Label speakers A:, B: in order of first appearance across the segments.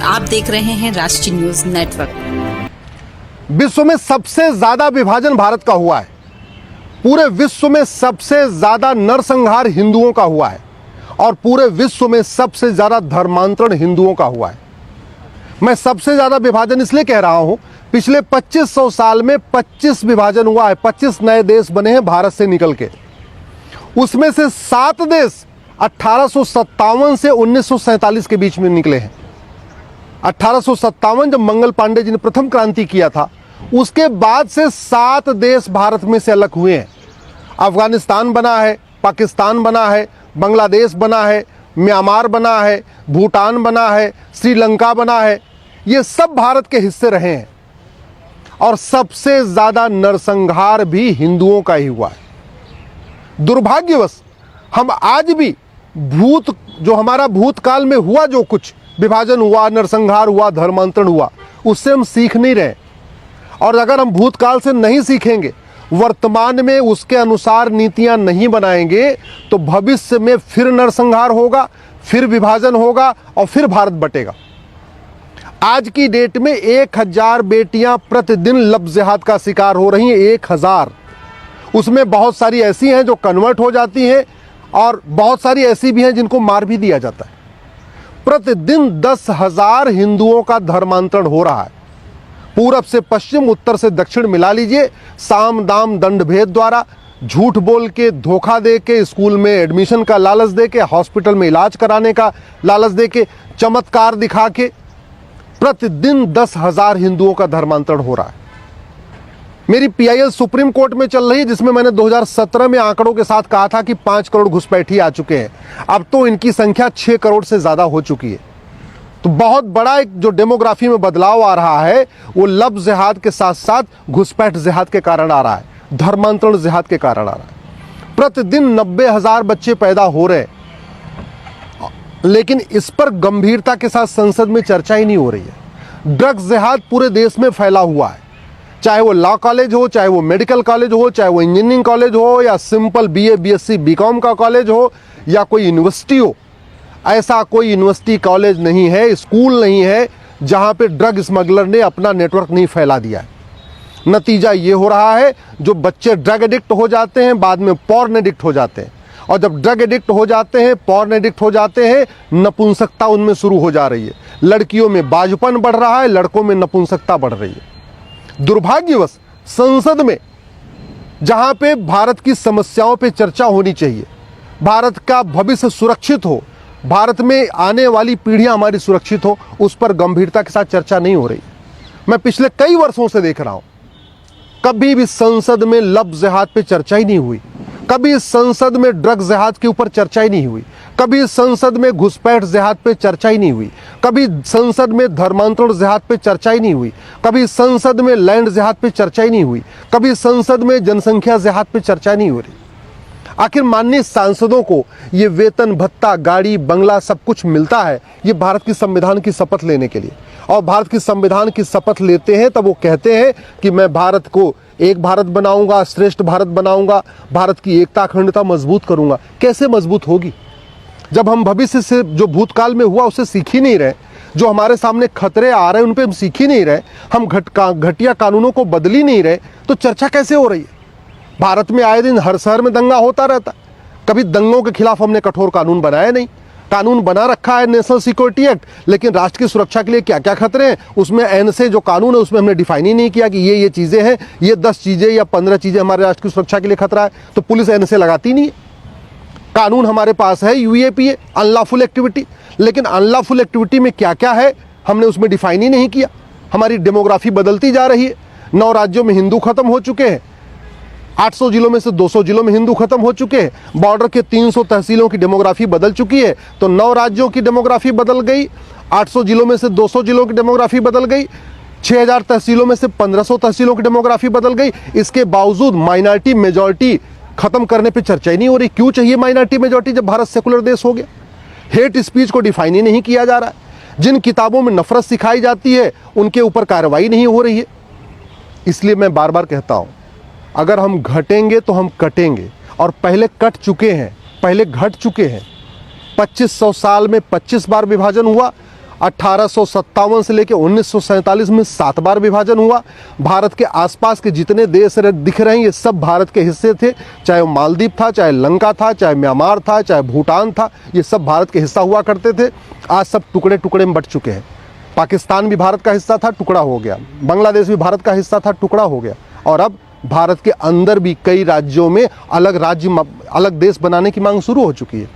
A: आप देख रहे हैं राष्ट्रीय न्यूज नेटवर्क।
B: विश्व में सबसे ज्यादा विभाजन भारत का हुआ है। पूरे विश्व में सबसे ज्यादा नरसंहार हिंदुओं का हुआ है और पूरे विश्व में सबसे ज्यादा धर्मांतरण हिंदुओं का हुआ है। मैं सबसे ज्यादा विभाजन इसलिए कह रहा हूं, पिछले 2500 साल में 25 विभाजन हुआ है। 25 नए देश बने हैं भारत से निकल के। उसमें से 7 देश 1857 से 1947 के बीच में निकले हैं। 1857 जब मंगल पांडे जी ने प्रथम क्रांति किया था, उसके बाद से 7 देश भारत में से अलग हुए हैं। अफगानिस्तान बना है, पाकिस्तान बना है, बांग्लादेश बना है, म्यांमार बना है, भूटान बना है, श्रीलंका बना है। ये सब भारत के हिस्से रहे हैं और सबसे ज्यादा नरसंहार भी हिंदुओं का ही हुआ है। दुर्भाग्यवश हम आज भी जो हमारा भूतकाल में हुआ, जो कुछ विभाजन हुआ, नरसंहार हुआ, धर्मांतरण हुआ, उससे हम सीख नहीं रहे। और अगर हम भूतकाल से नहीं सीखेंगे, वर्तमान में उसके अनुसार नीतियां नहीं बनाएंगे, तो भविष्य में फिर नरसंहार होगा, फिर विभाजन होगा और फिर भारत बटेगा। आज की डेट में 1000 बेटियां प्रतिदिन लव जिहाद का शिकार हो रही हैं। 1000। उसमें बहुत सारी ऐसी हैं जो कन्वर्ट हो जाती हैं और बहुत सारी ऐसी भी हैं जिनको मार भी दिया जाता है। प्रतिदिन 10,000 हिंदुओं का धर्मांतरण हो रहा है। पूरब से पश्चिम, उत्तर से दक्षिण मिला लीजिए। साम दाम दंड भेद द्वारा झूठ बोल के, धोखा दे के, स्कूल में एडमिशन का लालच दे के, हॉस्पिटल में इलाज कराने का लालच दे के, चमत्कार दिखा के प्रतिदिन 10,000 हिंदुओं का धर्मांतरण हो रहा है। मेरी पीआईएल सुप्रीम कोर्ट में चल रही है, जिसमें मैंने 2017 में आंकड़ों के साथ कहा था कि 5 करोड़ घुसपैठी आ चुके हैं। अब तो इनकी संख्या 6 करोड़ से ज्यादा हो चुकी है। तो बहुत बड़ा एक जो डेमोग्राफी में बदलाव आ रहा है, वो लव जिहाद के साथ साथ घुसपैठ जिहाद के कारण आ रहा है, धर्मांतरण जिहाद के कारण आ रहा है। प्रतिदिन 90,000 बच्चे पैदा हो रहे, लेकिन इस पर गंभीरता के साथ संसद में चर्चा ही नहीं हो रही है। ड्रग्स जिहाद पूरे देश में फैला हुआ है, चाहे वो लॉ कॉलेज हो, चाहे वो मेडिकल कॉलेज हो, चाहे वो इंजीनियरिंग कॉलेज हो, या सिंपल बीए, बीएससी, बीकॉम का कॉलेज हो, या कोई यूनिवर्सिटी हो। ऐसा कोई यूनिवर्सिटी, कॉलेज नहीं है, स्कूल नहीं है जहां पे ड्रग स्मगलर ने अपना नेटवर्क नहीं फैला दिया है। नतीजा ये हो रहा है, जो बच्चे ड्रग एडिक्ट हो जाते हैं, बाद में पॉर्न एडिक्ट हो जाते हैं, और जब ड्रग एडिक्ट हो जाते हैं, पॉर्न एडिक्ट हो जाते हैं, नपुंसकता उनमें शुरू हो जा रही है। लड़कियों में बाजुपन बढ़ रहा है, लड़कों में नपुंसकता बढ़ रही है। दुर्भाग्यवश संसद में, जहां पे भारत की समस्याओं पे चर्चा होनी चाहिए, भारत का भविष्य सुरक्षित हो, भारत में आने वाली पीढ़ियां हमारी सुरक्षित हो, उस पर गंभीरता के साथ चर्चा नहीं हो रही। मैं पिछले कई वर्षों से देख रहा हूं, कभी भी संसद में लव जिहाद पे चर्चा ही नहीं हुई, कभी संसद में ड्रग जिहाद के ऊपर चर्चा ही नहीं हुई, कभी संसद में घुसपैठ जिहाद पे चर्चा ही नहीं हुई, कभी संसद में धर्मांतरण जिहाद पे चर्चा ही नहीं हुई, कभी संसद में लैंड जिहाद पे चर्चा ही नहीं हुई, कभी संसद में जनसंख्या जिहाद पे चर्चा नहीं हो रही। आखिर माननीय सांसदों को ये वेतन, भत्ता, गाड़ी, बंगला सब कुछ मिलता है, ये भारत की संविधान की शपथ लेने के लिए। और भारत की संविधान की शपथ लेते हैं तब वो कहते हैं कि मैं भारत को एक भारत बनाऊंगा, श्रेष्ठ भारत बनाऊंगा, भारत की एकता अखंडता मजबूत करूंगा। कैसे मजबूत होगी जब हम भविष्य से, जो भूतकाल में हुआ, उसे सीख ही नहीं रहे, जो हमारे सामने खतरे आ रहे हैं उन पे हम सीख ही नहीं रहे, हम घटिया कानूनों को बदल ही नहीं रहे, तो चर्चा कैसे हो रही है? भारत में आए दिन हर शहर में दंगा होता रहता। कभी दंगों के खिलाफ हमने कठोर कानून बनाया नहीं। कानून बना रखा है नेशनल सिक्योरिटी एक्ट, लेकिन राष्ट्र की सुरक्षा के लिए क्या क्या खतरे हैं, उसमें एन से जो कानून है उसमें हमने डिफाइन ही नहीं किया कि ये चीजें हैं, ये 10 चीजें या 15 चीजें हमारे राष्ट्र की सुरक्षा के लिए खतरा है, तो पुलिस एन से लगाती नहीं है। कानून हमारे पास है यूएपीए, अनलॉफुल एक्टिविटी, लेकिन अनलॉफुल एक्टिविटी में क्या क्या है हमने उसमें डिफाइन ही नहीं किया। हमारी डेमोग्राफी बदलती जा रही है। 9 राज्यों में हिंदू खत्म हो चुके हैं, 800 जिलों में से 200 जिलों में हिंदू खत्म हो चुके हैं। बॉर्डर के 300 तहसीलों की डेमोग्राफी बदल चुकी है, तो 9 राज्यों की डेमोग्राफी बदल गई। 800 जिलों में से 200 जिलों की डेमोग्राफी बदल गई। 6000 तहसीलों में से 1500 तहसीलों की डेमोग्राफी बदल गई। इसके बावजूद माइनॉरिटी मेजॉरिटी खत्म करने पर चर्चा ही नहीं हो रही। क्यों चाहिए माइनॉरिटी मेजॉरिटी जब भारत सेकुलर देश हो गया? हेट स्पीच को डिफाइन ही नहीं किया जा रहा है। जिन किताबों में नफरत सिखाई जाती है उनके ऊपर कार्रवाई नहीं हो रही है। इसलिए मैं बार बार कहता हूं, अगर हम घटेंगे तो हम कटेंगे, और पहले कट चुके हैं, पहले घट चुके हैं। 2500 साल में 25 बार विभाजन हुआ 1857 से लेकर 1947 में 7 बार विभाजन हुआ। भारत के आसपास के जितने देश दिख रहे हैं ये सब भारत के हिस्से थे, चाहे वो मालदीव था, चाहे लंका था, चाहे म्यांमार था, चाहे भूटान था, ये सब भारत के हिस्सा हुआ करते थे। आज सब टुकड़े टुकड़े में बट चुके हैं। पाकिस्तान भी भारत का हिस्सा था, टुकड़ा हो गया। बांग्लादेश भी भारत का हिस्सा था, टुकड़ा हो गया। और अब भारत के अंदर भी कई राज्यों में अलग राज्य, अलग देश बनाने की मांग शुरू हो चुकी है।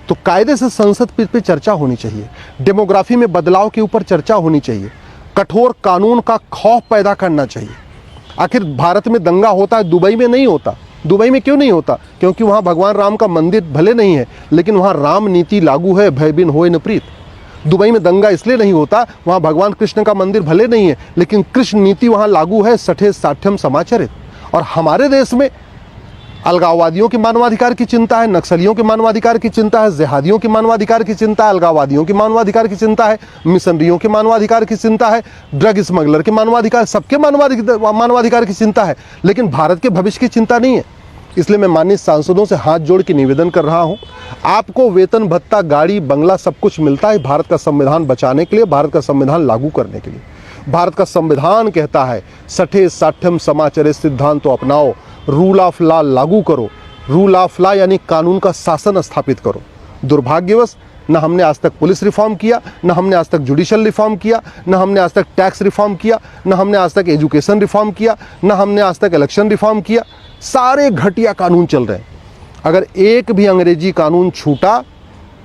B: तो कायदे से संसद पे चर्चा होनी चाहिए, डेमोग्राफी में बदलाव के ऊपर चर्चा होनी चाहिए, कठोर कानून का खौफ पैदा करना चाहिए। आखिर भारत में दंगा होता है, दुबई में नहीं होता। दुबई में क्यों नहीं होता? क्योंकि वहाँ भगवान राम का मंदिर भले नहीं है, लेकिन वहाँ राम नीति लागू है, भय बिन होए न प्रीत। दुबई में दंगा इसलिए नहीं होता, वहाँ भगवान कृष्ण का मंदिर भले नहीं है, लेकिन कृष्ण नीति वहाँ लागू है, सठे साठ्यम समाचरित। और हमारे देश में अलगाववादियों के मानवाधिकार की चिंता है, नक्सलियों के मानवाधिकार की चिंता है, जिहादियों के मानवाधिकार की चिंता है, अलगाववादियों के मानवाधिकार की चिंता है, मिशनरियों के मानवाधिकार की चिंता है, ड्रग स्मगलर के मानवाधिकार, सबके मानवाधिकार की चिंता है, लेकिन भारत के भविष्य की चिंता नहीं है। इसलिए मैं माननीय सांसदों से हाथ जोड़ के निवेदन कर रहा हूं, आपको वेतन भत्ता, गाड़ी, बंगला सब कुछ मिलता है भारत का संविधान बचाने के लिए, भारत का संविधान लागू करने के लिए। भारत का संविधान कहता है सठे साठ्यम समाचरित सिद्धांत तो अपनाओ, रूल ऑफ लॉ लागू करो। रूल ऑफ लॉ यानी कानून का शासन स्थापित करो। दुर्भाग्यवश न हमने आज तक पुलिस रिफॉर्म किया, न हमने आज तक जुडिशल रिफॉर्म किया, न हमने आज तक टैक्स रिफॉर्म किया, न हमने आज तक एजुकेशन रिफॉर्म किया, न हमने आज तक इलेक्शन रिफॉर्म किया। सारे घटिया कानून चल रहे हैं। अगर एक भी अंग्रेजी कानून छूटा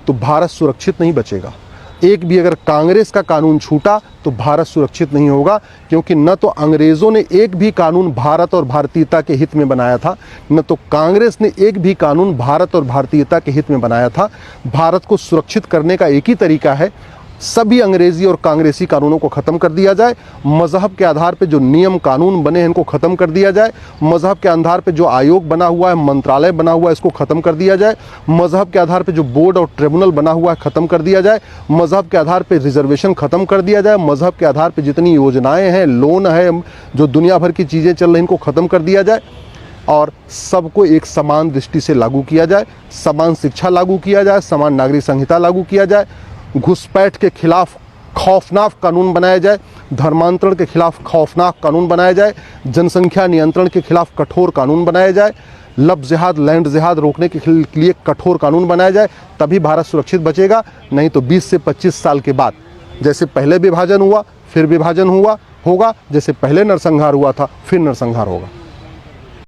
B: तो भारत सुरक्षित नहीं बचेगा। एक भी अगर कांग्रेस का कानून छूटा तो भारत सुरक्षित नहीं होगा, क्योंकि न तो अंग्रेज़ों ने एक भी कानून भारत और भारतीयता के हित में बनाया था, न तो कांग्रेस ने एक भी कानून भारत और भारतीयता के हित में बनाया था। भारत को सुरक्षित करने का एक ही तरीका है, सभी अंग्रेजी और कांग्रेसी कानूनों को ख़त्म कर दिया जाए। मज़हब के आधार पर जो नियम कानून बने हैं इनको ख़त्म कर दिया जाए। मज़हब के आधार पर जो आयोग बना हुआ है, मंत्रालय बना हुआ है, इसको ख़त्म कर दिया जाए। मज़हब के आधार पर जो बोर्ड और ट्रिब्यूनल बना हुआ है ख़त्म कर दिया जाए। मज़हब के आधार पर रिजर्वेशन ख़त्म कर दिया जाए। मज़हब के आधार पर जितनी योजनाएँ हैं, लोन है, जो दुनिया भर की चीज़ें चल रही हैं, इनको ख़त्म कर दिया जाए और सबको एक समान दृष्टि से लागू किया जाए। समान शिक्षा लागू किया जाए, समान नागरिक संहिता लागू किया जाए। घुसपैठ के खिलाफ खौफनाक कानून बनाया जाए, धर्मांतरण के खिलाफ खौफनाक कानून बनाया जाए, जनसंख्या नियंत्रण के खिलाफ कठोर कानून बनाया जाए, लव जिहाद, लैंड जिहाद रोकने के लिए कठोर कानून बनाया जाए। तभी भारत सुरक्षित बचेगा। नहीं तो 20 से 25 साल के बाद जैसे पहले विभाजन हुआ फिर विभाजन होगा, जैसे पहले नरसंहार हुआ था फिर नरसंहार होगा।